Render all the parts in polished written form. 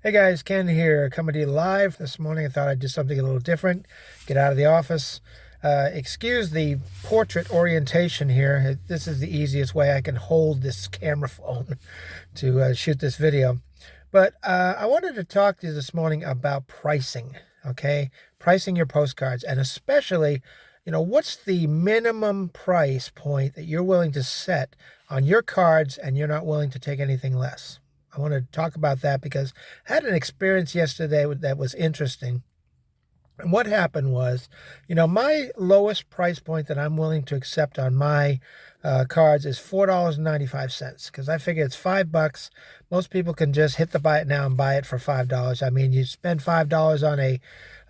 Hey guys, Ken here, coming to you live this morning. I thought I'd do something a little different, get out of the office. Excuse the portrait orientation here. This is the easiest way I can hold this camera phone to shoot this video. But I wanted to talk to you this morning about pricing, okay? Pricing your postcards, and especially, what's the minimum price point that you're willing to set on your cards and you're not willing to take anything less? I want to talk about that because I had an experience yesterday that was interesting. And what happened was, my lowest price point that I'm willing to accept on my cards is $4.95 because I figure it's $5. Most people can just hit the buy it now and buy it for $5. I mean, you spend $5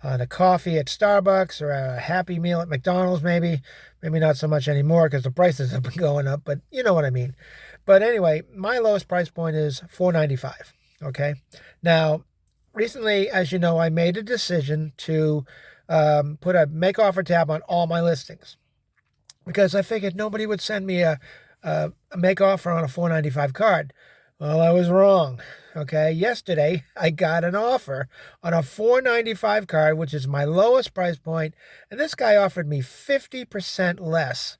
on a coffee at Starbucks or a Happy Meal at McDonald's, maybe not so much anymore because the prices have been going up, but you know what I mean. But anyway, my lowest price point is $4.95. Okay. Now, recently, as you know, I made a decision to put a make offer tab on all my listings because I figured nobody would send me a make offer on a $4.95 card. Well, I was wrong. Okay, yesterday I got an offer on a $4.95 card, which is my lowest price point, and this guy offered me 50% less.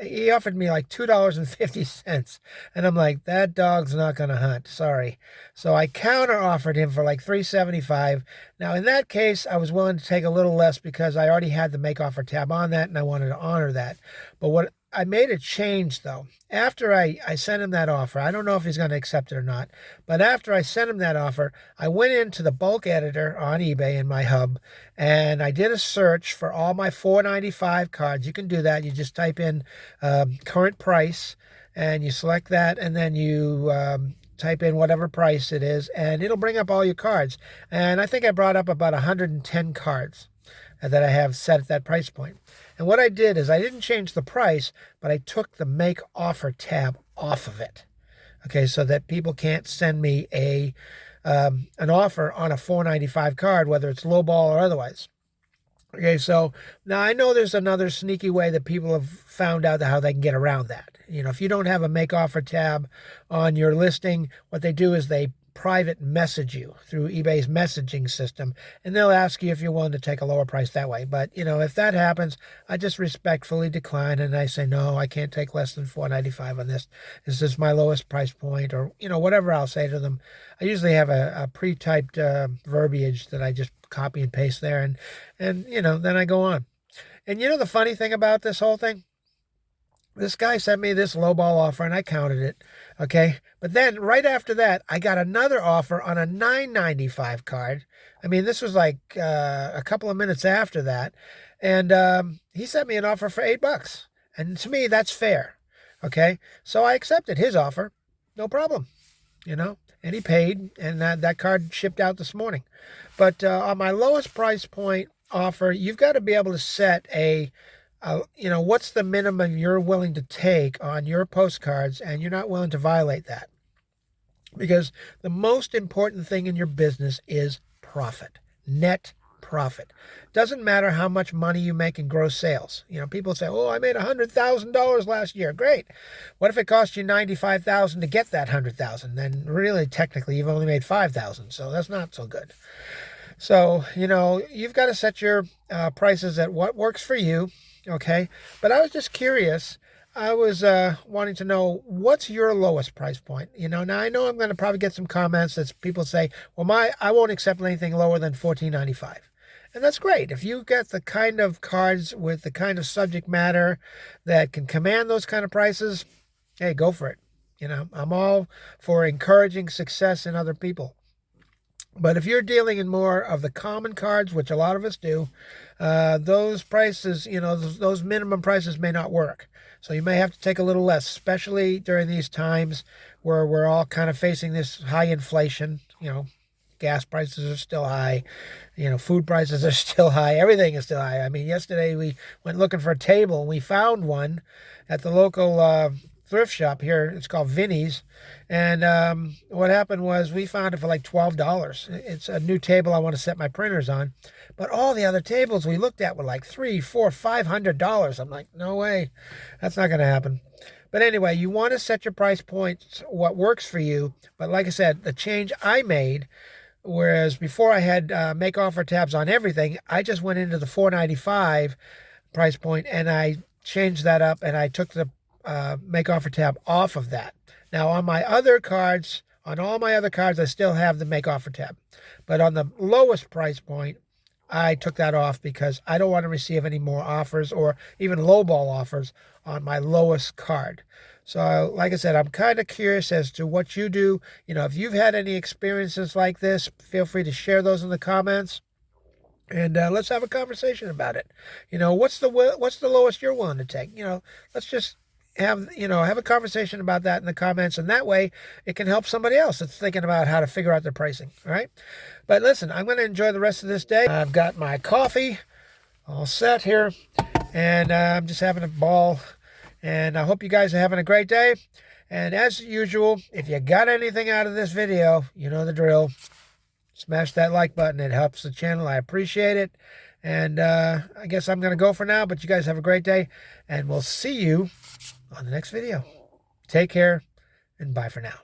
He offered me like $2.50, and I'm like, that dog's not going to hunt. Sorry. So I counter offered him for like $3.75. Now, in that case, I was willing to take a little less because I already had the make offer tab on that, and I wanted to honor that. But what I made a change, though. After I sent him that offer, I don't know if he's going to accept it or not, but after I sent him that offer, I went into the bulk editor on eBay in my hub, and I did a search for all my $4.95 cards. You can do that. You just type in current price, and you select that, and then you type in whatever price it is, and it'll bring up all your cards. And I think I brought up about 110 cards that I have set at that price point. And what I did is I didn't change the price, but I took the make offer tab off of it. Okay, so that people can't send me an offer on a $4.95 card, whether it's lowball or otherwise. Okay, so now I know there's another sneaky way that people have found out how they can get around that. If you don't have a make offer tab on your listing, what they do is they private message you through eBay's messaging system, and they'll ask you if you're willing to take a lower price that way. But if that happens, I just respectfully decline, and I say no, I can't take less than $4.95 on this. This is my lowest price point, or whatever I'll say to them. I usually have a pre-typed verbiage that I just copy and paste there, and then I go on. And the funny thing about this whole thing, this guy sent me this lowball offer, and I counted it, okay? But then right after that, I got another offer on a $9.95 card. I mean, this was like a couple of minutes after that, and he sent me an offer for $8. And to me, that's fair, okay? So I accepted his offer, no problem, and he paid, and that card shipped out this morning. But on my lowest price point offer, you've got to be able to set what's the minimum you're willing to take on your postcards, and you're not willing to violate that. Because the most important thing in your business is profit, net profit. Doesn't matter how much money you make in gross sales. People say, oh, I made $100,000 last year. Great. What if it cost you $95,000 to get that $100,000? Then really, technically, you've only made $5,000. So that's not so good. So, you've got to set your prices at what works for you. Okay. But I was just curious. I was wanting to know, what's your lowest price point? Now I know I'm going to probably get some comments that people say, well, I won't accept anything lower than $14.95. And that's great. If you get the kind of cards with the kind of subject matter that can command those kind of prices, hey, go for it. I'm all for encouraging success in other people. But if you're dealing in more of the common cards, which a lot of us do, those prices, those minimum prices may not work. So you may have to take a little less, especially during these times where we're all kind of facing this high inflation. Gas prices are still high. Food prices are still high. Everything is still high. I mean, yesterday we went looking for a table, and we found one at the local thrift shop here. It's called Vinny's. And what happened was we found it for like $12. It's a new table I want to set my printers on. But all the other tables we looked at were like $300, $400, $500. I'm like, no way. That's not going to happen. But anyway, you want to set your price points what works for you. But like I said, the change I made Whereas before I had make offer tabs on everything, I just went into the $4.95 price point and I changed that up and I took the make offer tab off of that. Now on my other cards, on all my other cards, I still have the make offer tab. But on the lowest price point, I took that off because I don't want to receive any more offers or even lowball offers on my lowest card. So like I said, I'm kind of curious as to what you do. You know, if you've had any experiences like this, feel free to share those in the comments. And let's have a conversation about it. You know, what's the lowest you're willing to take? You know, let's just have a conversation about that in the comments, and that way it can help somebody else that's thinking about how to figure out their pricing. All right, but listen, I'm going to enjoy the rest of this day. I've got my coffee all set here, and I'm just having a ball, and I hope you guys are having a great day. And as usual, if you got anything out of this video, you know the drill. Smash that like button. It helps the channel. I appreciate it. And I guess I'm going to go for now, but you guys have a great day, and we'll see you on the next video. Take care, and bye for now.